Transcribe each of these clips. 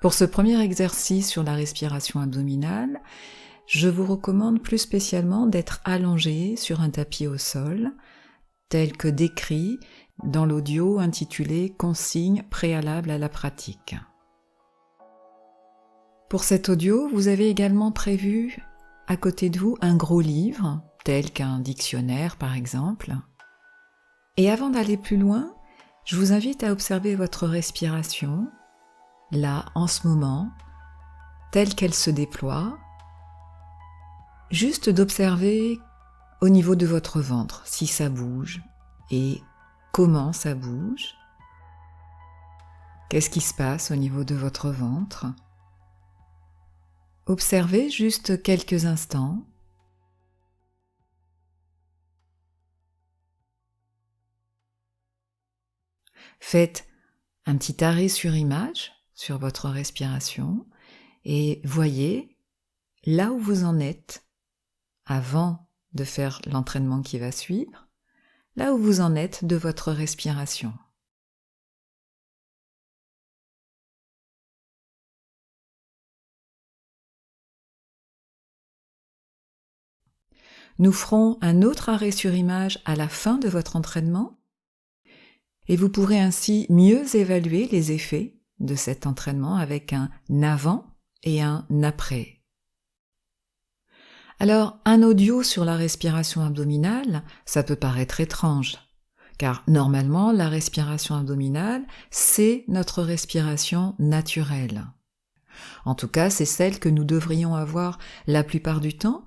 Pour ce premier exercice sur la respiration abdominale, je vous recommande plus spécialement d'être allongé sur un tapis au sol, tel que décrit dans l'audio intitulé « Consignes préalables à la pratique ». Pour cet audio, vous avez également prévu à côté de vous un gros livre, tel qu'un dictionnaire par exemple. Et avant d'aller plus loin, je vous invite à observer votre respiration, là, en ce moment, telle qu'elle se déploie, juste d'observer au niveau de votre ventre, si ça bouge et comment ça bouge. Qu'est-ce qui se passe au niveau de votre ventre? Observez juste quelques instants. Faites un petit arrêt sur image sur votre respiration et voyez là où vous en êtes avant de faire l'entraînement qui va suivre, là où vous en êtes de votre respiration. Nous ferons un autre arrêt sur image à la fin de votre entraînement et vous pourrez ainsi mieux évaluer les effets de cet entraînement avec un avant et un après. Alors, un audio sur la respiration abdominale, ça peut paraître étrange, car normalement, la respiration abdominale, c'est notre respiration naturelle. En tout cas, c'est celle que nous devrions avoir la plupart du temps.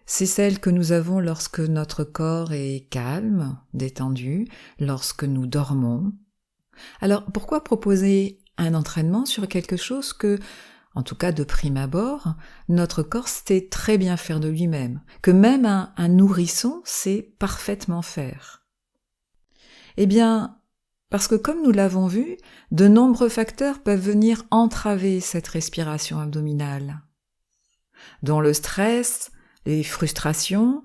C'est celle que nous avons lorsque notre corps est calme, détendu, lorsque nous dormons. Alors, pourquoi proposer un entraînement sur quelque chose que, en tout cas de prime abord, notre corps sait très bien faire de lui-même, que même un nourrisson sait parfaitement faire? Eh bien, parce que comme nous l'avons vu, de nombreux facteurs peuvent venir entraver cette respiration abdominale, dont le stress, les frustrations,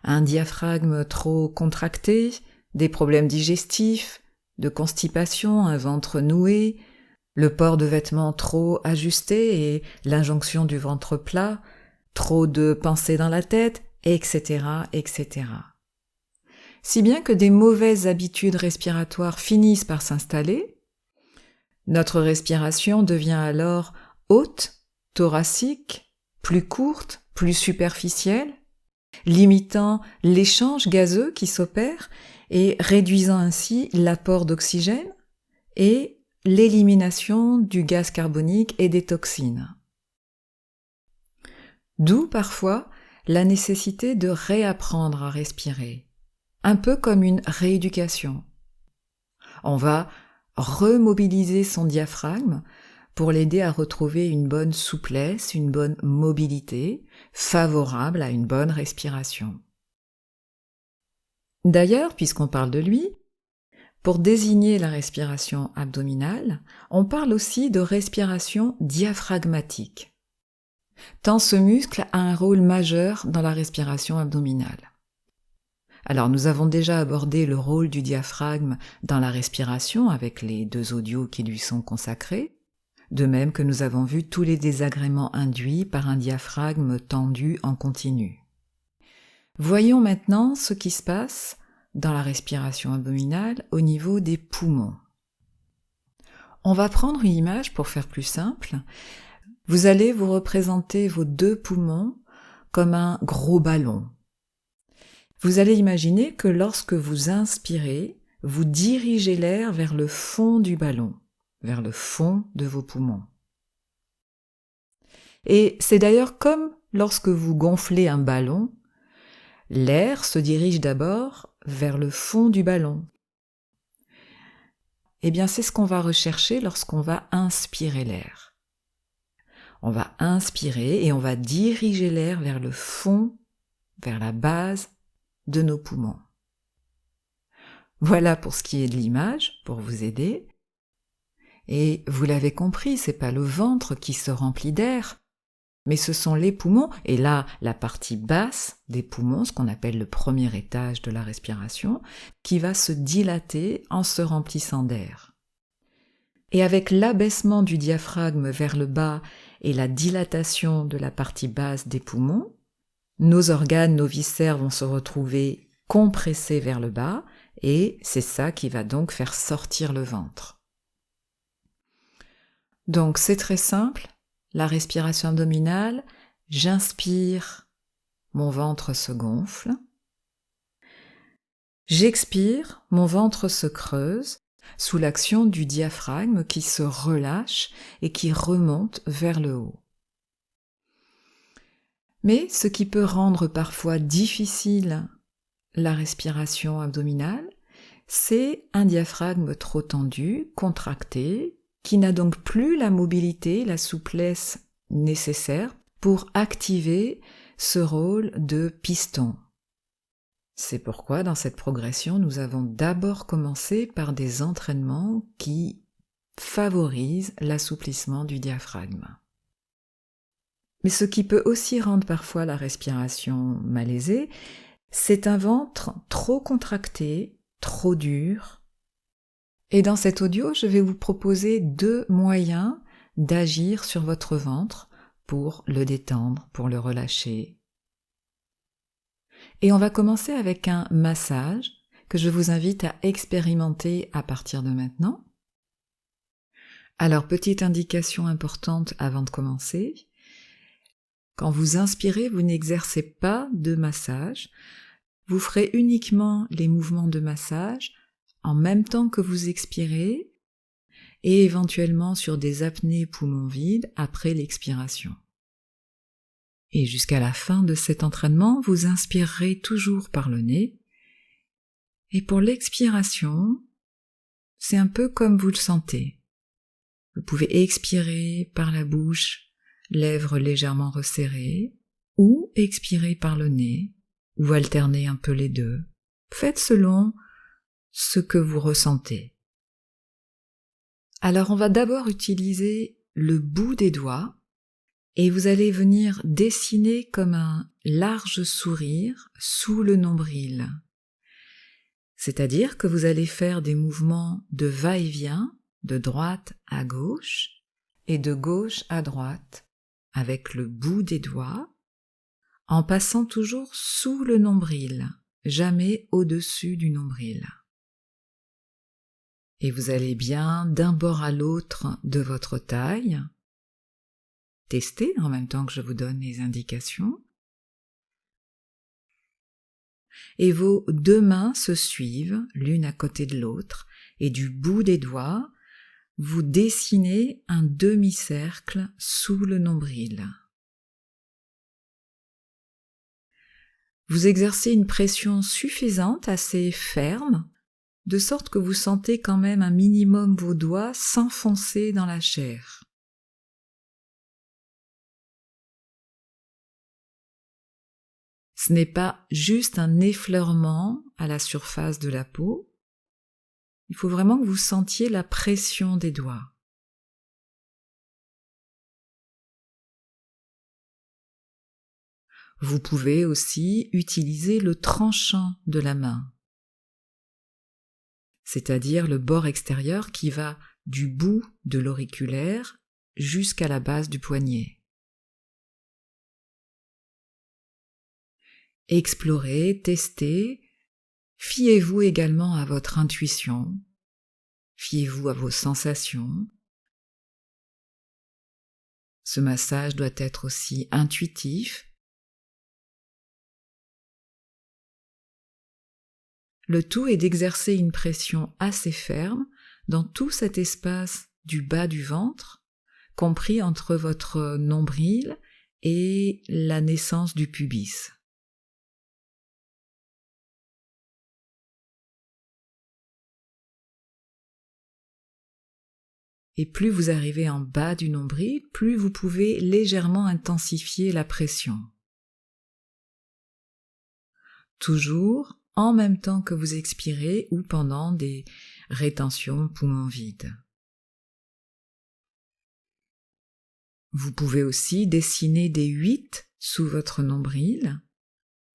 un diaphragme trop contracté, des problèmes digestifs, de constipation, un ventre noué, le port de vêtements trop ajustés et l'injonction du ventre plat, trop de pensées dans la tête, etc., etc. Si bien que des mauvaises habitudes respiratoires finissent par s'installer, notre respiration devient alors haute, thoracique, plus courte, plus superficielle, limitant l'échange gazeux qui s'opère et réduisant ainsi l'apport d'oxygène et l'élimination du gaz carbonique et des toxines. D'où parfois la nécessité de réapprendre à respirer, un peu comme une rééducation. On va remobiliser son diaphragme pour l'aider à retrouver une bonne souplesse, une bonne mobilité, favorable à une bonne respiration. D'ailleurs, puisqu'on parle de lui, pour désigner la respiration abdominale, on parle aussi de respiration diaphragmatique, tant ce muscle a un rôle majeur dans la respiration abdominale. Alors nous avons déjà abordé le rôle du diaphragme dans la respiration avec les 2 audios qui lui sont consacrés, de même que nous avons vu tous les désagréments induits par un diaphragme tendu en continu. Voyons maintenant ce qui se passe dans la respiration abdominale au niveau des poumons. On va prendre une image pour faire plus simple. Vous allez vous représenter vos 2 poumons comme un gros ballon. Vous allez imaginer que lorsque vous inspirez, vous dirigez l'air vers le fond du ballon, vers le fond de vos poumons. Et c'est d'ailleurs comme lorsque vous gonflez un ballon, l'air se dirige d'abord vers le fond du ballon. Eh bien, c'est ce qu'on va rechercher lorsqu'on va inspirer l'air. On va inspirer et on va diriger l'air vers le fond, vers la base de nos poumons. Voilà pour ce qui est de l'image, pour vous aider. Et vous l'avez compris, c'est pas le ventre qui se remplit d'air, mais ce sont les poumons, et là, la partie basse des poumons, ce qu'on appelle le premier étage de la respiration, qui va se dilater en se remplissant d'air. Et avec l'abaissement du diaphragme vers le bas et la dilatation de la partie basse des poumons, nos organes, nos viscères vont se retrouver compressés vers le bas et c'est ça qui va donc faire sortir le ventre. Donc c'est très simple, la respiration abdominale, j'inspire, mon ventre se gonfle. J'expire, mon ventre se creuse sous l'action du diaphragme qui se relâche et qui remonte vers le haut. Mais ce qui peut rendre parfois difficile la respiration abdominale, c'est un diaphragme trop tendu, contracté, qui n'a donc plus la mobilité, la souplesse nécessaire pour activer ce rôle de piston. C'est pourquoi dans cette progression, nous avons d'abord commencé par des entraînements qui favorisent l'assouplissement du diaphragme. Mais ce qui peut aussi rendre parfois la respiration malaisée, c'est un ventre trop contracté, trop dur. Et dans cet audio, je vais vous proposer 2 moyens d'agir sur votre ventre pour le détendre, pour le relâcher. Et on va commencer avec un massage que je vous invite à expérimenter à partir de maintenant. Alors, petite indication importante avant de commencer. Quand vous inspirez, vous n'exercez pas de massage. Vous ferez uniquement les mouvements de massage en même temps que vous expirez et éventuellement sur des apnées poumons vides après l'expiration. Et jusqu'à la fin de cet entraînement, vous inspirerez toujours par le nez. Et pour l'expiration, c'est un peu comme vous le sentez. Vous pouvez expirer par la bouche, lèvres légèrement resserrées, ou expirer par le nez, ou alterner un peu les deux. Faites selon ce que vous ressentez. Alors on va d'abord utiliser le bout des doigts et vous allez venir dessiner comme un large sourire sous le nombril. C'est-à-dire que vous allez faire des mouvements de va-et-vient, de droite à gauche et de gauche à droite, avec le bout des doigts, en passant toujours sous le nombril, jamais au-dessus du nombril. Et vous allez bien d'un bord à l'autre de votre taille. Testez en même temps que je vous donne les indications. Et vos 2 mains se suivent l'une à côté de l'autre et du bout des doigts, vous dessinez un demi-cercle sous le nombril. Vous exercez une pression suffisante, assez ferme, de sorte que vous sentez quand même un minimum vos doigts s'enfoncer dans la chair. Ce n'est pas juste un effleurement à la surface de la peau, il faut vraiment que vous sentiez la pression des doigts. Vous pouvez aussi utiliser le tranchant de la main, c'est-à-dire le bord extérieur qui va du bout de l'auriculaire jusqu'à la base du poignet. Explorez, testez, fiez-vous également à votre intuition, fiez-vous à vos sensations. Ce massage doit être aussi intuitif. Le tout est d'exercer une pression assez ferme dans tout cet espace du bas du ventre, compris entre votre nombril et la naissance du pubis. Et plus vous arrivez en bas du nombril, plus vous pouvez légèrement intensifier la pression. Toujours en même temps que vous expirez ou pendant des rétentions poumons vides. Vous pouvez aussi dessiner des 8 sous votre nombril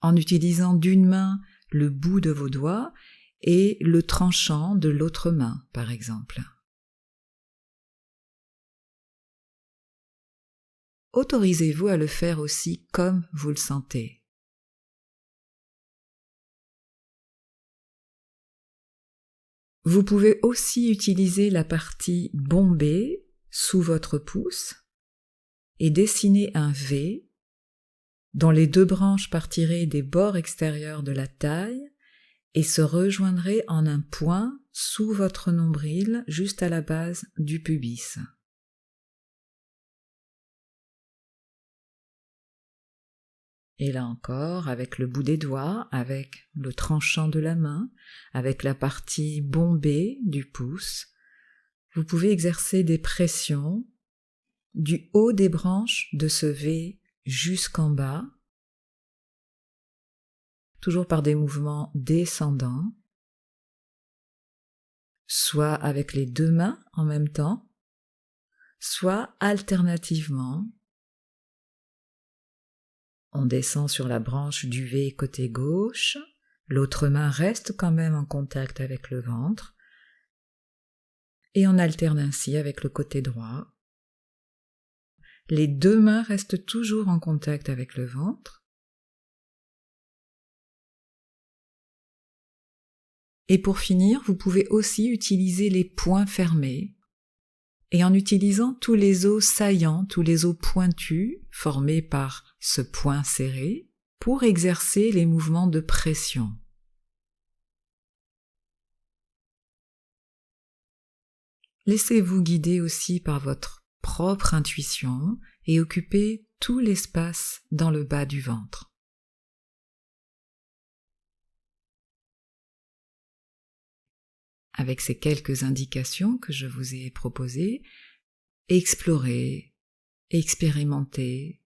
en utilisant d'une main le bout de vos doigts et le tranchant de l'autre main, par exemple. autorisez-vous à le faire aussi comme vous le sentez. Vous pouvez aussi utiliser la partie bombée sous votre pouce et dessiner un V dont les deux branches partiraient des bords extérieurs de la taille et se rejoindraient en un point sous votre nombril juste à la base du pubis. Et là encore, avec le bout des doigts, avec le tranchant de la main, avec la partie bombée du pouce, vous pouvez exercer des pressions du haut des branches de ce V jusqu'en bas, toujours par des mouvements descendants, soit avec les deux mains en même temps, soit alternativement. On descend sur la branche du V côté gauche, l'autre main reste quand même en contact avec le ventre, et on alterne ainsi avec le côté droit. Les deux mains restent toujours en contact avec le ventre. Et pour finir, vous pouvez aussi utiliser les poings fermés, et en utilisant tous les os saillants, tous les os pointus formés par ce point serré, pour exercer les mouvements de pression. Laissez-vous guider aussi par votre propre intuition et occupez tout l'espace dans le bas du ventre. Avec ces quelques indications que je vous ai proposées, explorez, expérimentez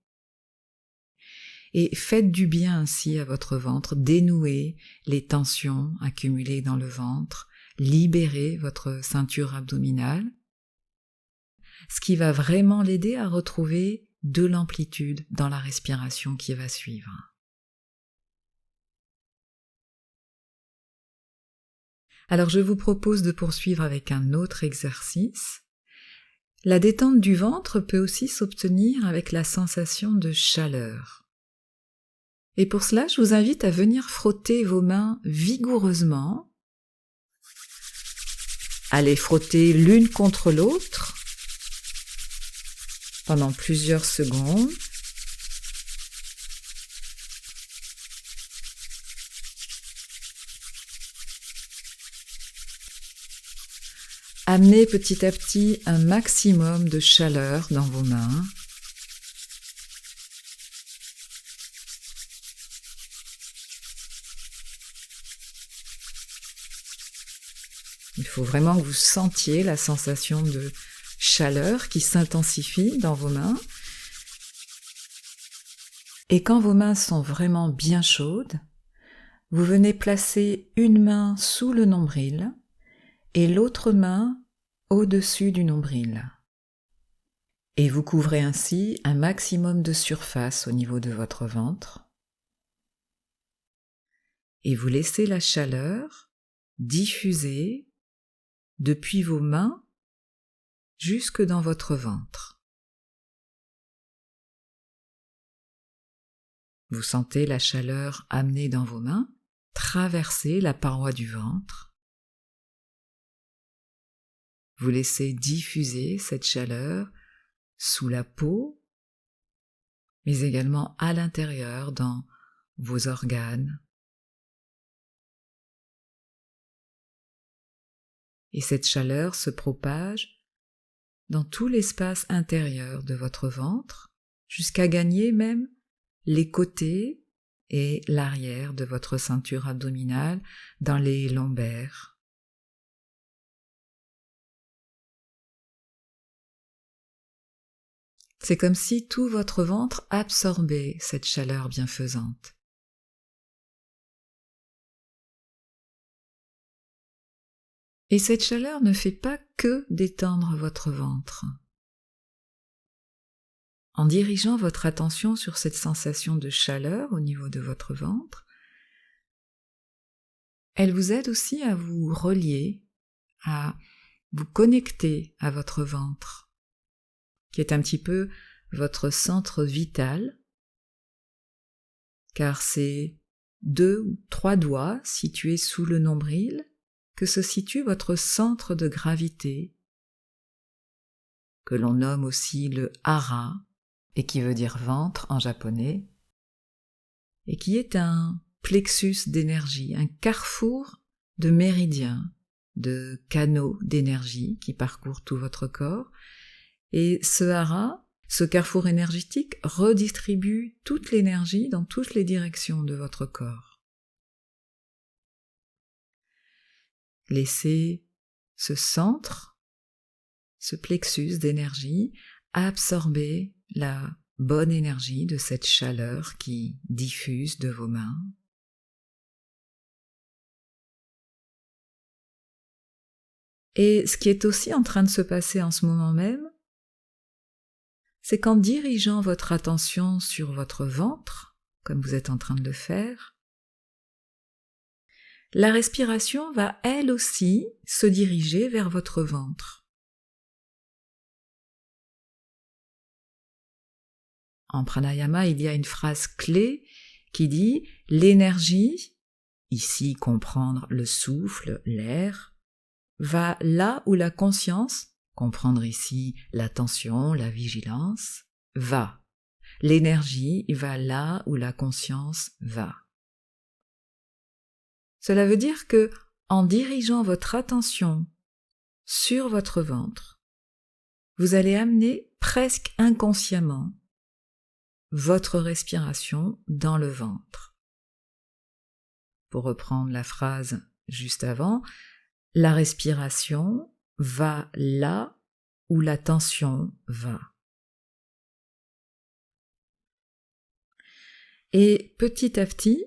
et faites du bien ainsi à votre ventre, dénouez les tensions accumulées dans le ventre, libérez votre ceinture abdominale, ce qui va vraiment l'aider à retrouver de l'amplitude dans la respiration qui va suivre. Alors je vous propose de poursuivre avec un autre exercice. La détente du ventre peut aussi s'obtenir avec la sensation de chaleur. Et pour cela, je vous invite à venir frotter vos mains vigoureusement, à les frotter l'une contre l'autre pendant plusieurs secondes. Amenez petit à petit un maximum de chaleur dans vos mains. Il faut vraiment que vous sentiez la sensation de chaleur qui s'intensifie dans vos mains. Et quand vos mains sont vraiment bien chaudes, vous venez placer une main sous le nombril et l'autre main au-dessus du nombril. Et vous couvrez ainsi un maximum de surface au niveau de votre ventre. Et vous laissez la chaleur diffuser depuis vos mains jusque dans votre ventre. Vous sentez la chaleur amenée dans vos mains, traverser la paroi du ventre. Vous laissez diffuser cette chaleur sous la peau, mais également à l'intérieur dans vos organes. Et cette chaleur se propage dans tout l'espace intérieur de votre ventre, jusqu'à gagner même les côtés et l'arrière de votre ceinture abdominale, dans les lombaires. C'est comme si tout votre ventre absorbait cette chaleur bienfaisante. Et cette chaleur ne fait pas que détendre votre ventre. En dirigeant votre attention sur cette sensation de chaleur au niveau de votre ventre, elle vous aide aussi à vous relier, à vous connecter à votre ventre, qui est un petit peu votre centre vital, car c'est 2 ou 3 doigts situés sous le nombril que se situe votre centre de gravité, que l'on nomme aussi le hara, et qui veut dire ventre en japonais, et qui est un plexus d'énergie, un carrefour de méridiens, de canaux d'énergie qui parcourent tout votre corps. Et ce hara, ce carrefour énergétique, redistribue toute l'énergie dans toutes les directions de votre corps. Laissez ce centre, ce plexus d'énergie, absorber la bonne énergie de cette chaleur qui diffuse de vos mains. Et ce qui est aussi en train de se passer en ce moment même, c'est qu'en dirigeant votre attention sur votre ventre, comme vous êtes en train de le faire, la respiration va elle aussi se diriger vers votre ventre. En pranayama, il y a une phrase clé qui dit « l'énergie », ici comprendre le souffle, l'air, va là où la conscience, comprendre ici l'attention, la vigilance, va. L'énergie va là où la conscience va. Cela veut dire que, en dirigeant votre attention sur votre ventre, vous allez amener presque inconsciemment votre respiration dans le ventre. Pour reprendre la phrase juste avant, la respiration va là où la tension va. Et petit à petit,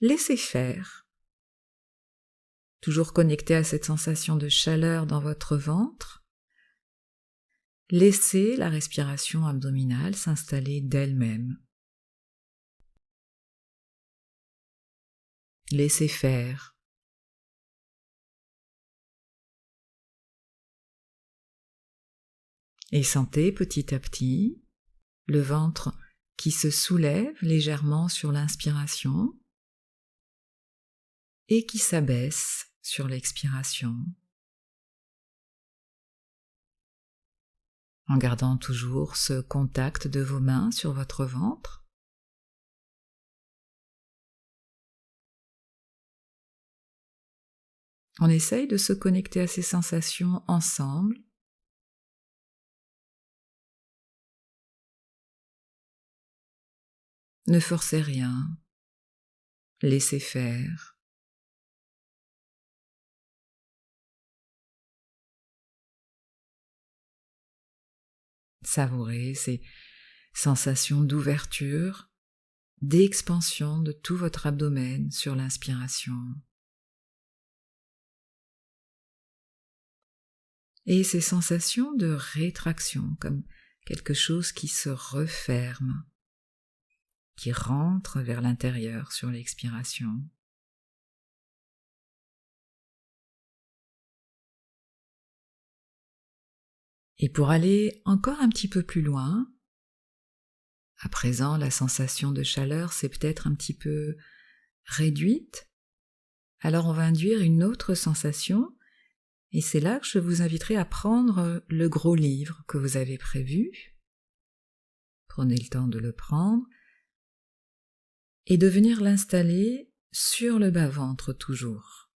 laissez faire. Toujours connecté à cette sensation de chaleur dans votre ventre, laissez la respiration abdominale s'installer d'elle-même. Laissez faire. Et sentez petit à petit le ventre qui se soulève légèrement sur l'inspiration et qui s'abaisse sur l'expiration, en gardant toujours ce contact de vos mains sur votre ventre. On essaye de se connecter à ces sensations ensemble. Ne forcez rien, laissez faire. Savourez ces sensations d'ouverture, d'expansion de tout votre abdomen sur l'inspiration. Et ces sensations de rétraction, comme quelque chose qui se referme, qui rentre vers l'intérieur sur l'expiration. Et pour aller encore un petit peu plus loin, à présent la sensation de chaleur s'est peut-être un petit peu réduite, alors on va induire une autre sensation, et c'est là que je vous inviterai à prendre le gros livre que vous avez prévu. Prenez le temps de le prendre, et de venir l'installer sur le bas-ventre toujours.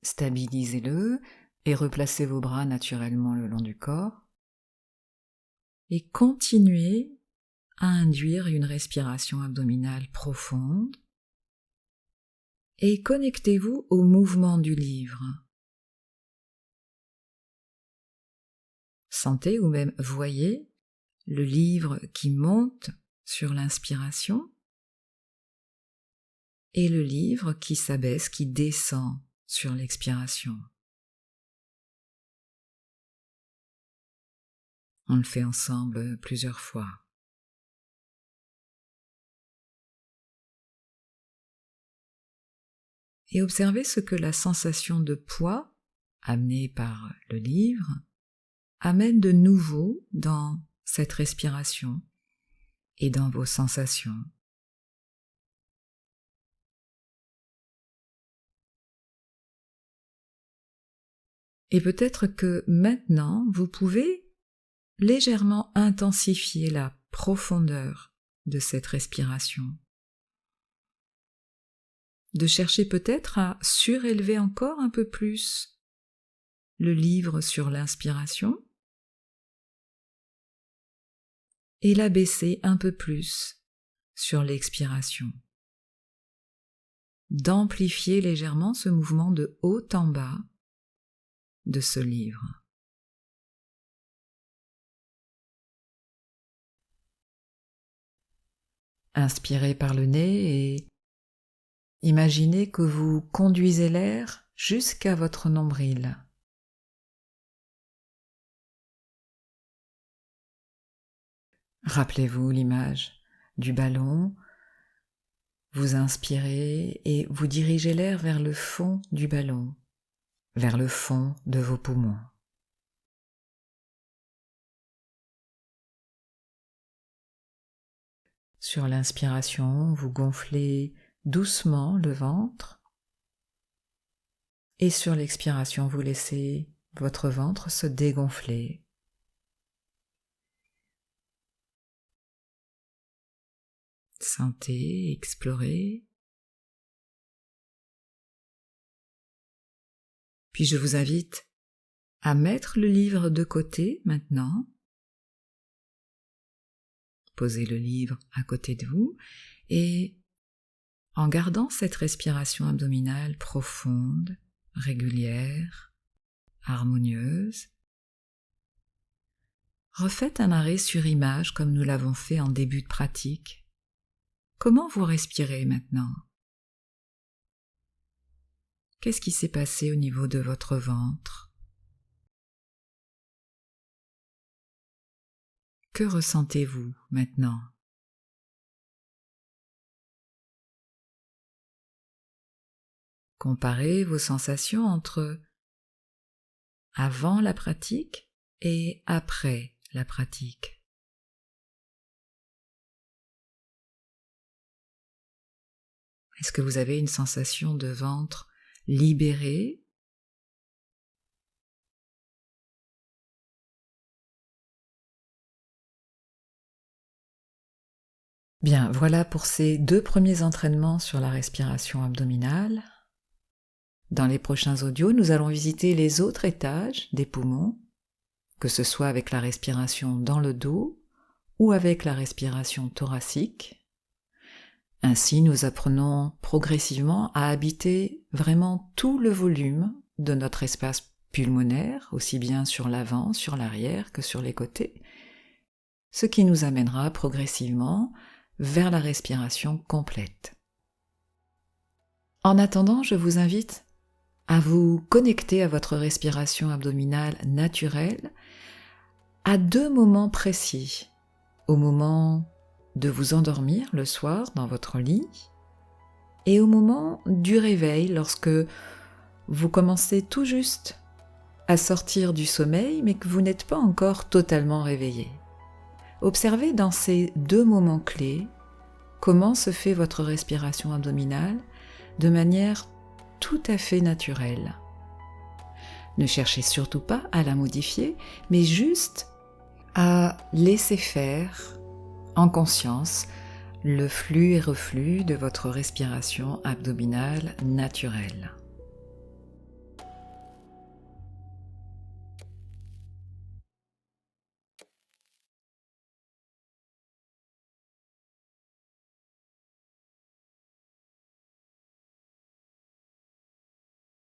Stabilisez-le et replacez vos bras naturellement le long du corps. Et continuez à induire une respiration abdominale profonde. Et connectez-vous au mouvement du livre. Sentez ou même voyez le livre qui monte sur l'inspiration et le livre qui s'abaisse, qui descend sur l'expiration. On le fait ensemble plusieurs fois. Et observez ce que la sensation de poids, amenée par le livre, amène de nouveau dans cette respiration et dans vos sensations. Et peut-être que maintenant, vous pouvez légèrement intensifier la profondeur de cette respiration. De chercher peut-être à surélever encore un peu plus le livre sur l'inspiration et l'abaisser un peu plus sur l'expiration. D'amplifier légèrement ce mouvement de haut en bas de ce livre. Inspirez par le nez et imaginez que vous conduisez l'air jusqu'à votre nombril. Rappelez-vous l'image du ballon. Vous inspirez et vous dirigez l'air vers le fond du ballon, vers le fond de vos poumons. Sur l'inspiration, vous gonflez doucement le ventre et sur l'expiration, vous laissez votre ventre se dégonfler. Sentez, explorez. Puis je vous invite à mettre le livre de côté maintenant. Posez le livre à côté de vous et en gardant cette respiration abdominale profonde, régulière, harmonieuse, refaites un arrêt sur image comme nous l'avons fait en début de pratique. Comment vous respirez maintenant ? Qu'est-ce qui s'est passé au niveau de votre ventre ? Que ressentez-vous maintenant ? Comparez vos sensations entre avant la pratique et après la pratique. Est-ce que vous avez une sensation de ventre libéré ? Bien, voilà pour ces 2 premiers entraînements sur la respiration abdominale. Dans les prochains audios, nous allons visiter les autres étages des poumons, que ce soit avec la respiration dans le dos ou avec la respiration thoracique. Ainsi, nous apprenons progressivement à habiter vraiment tout le volume de notre espace pulmonaire, aussi bien sur l'avant, sur l'arrière que sur les côtés, ce qui nous amènera progressivement vers la respiration complète. En attendant, je vous invite à vous connecter à votre respiration abdominale naturelle à 2 moments précis, au moment de vous endormir le soir dans votre lit et au moment du réveil lorsque vous commencez tout juste à sortir du sommeil mais que vous n'êtes pas encore totalement réveillé. Observez dans ces 2 moments clés comment se fait votre respiration abdominale de manière tout à fait naturelle. Ne cherchez surtout pas à la modifier, mais juste à laisser faire en conscience le flux et reflux de votre respiration abdominale naturelle.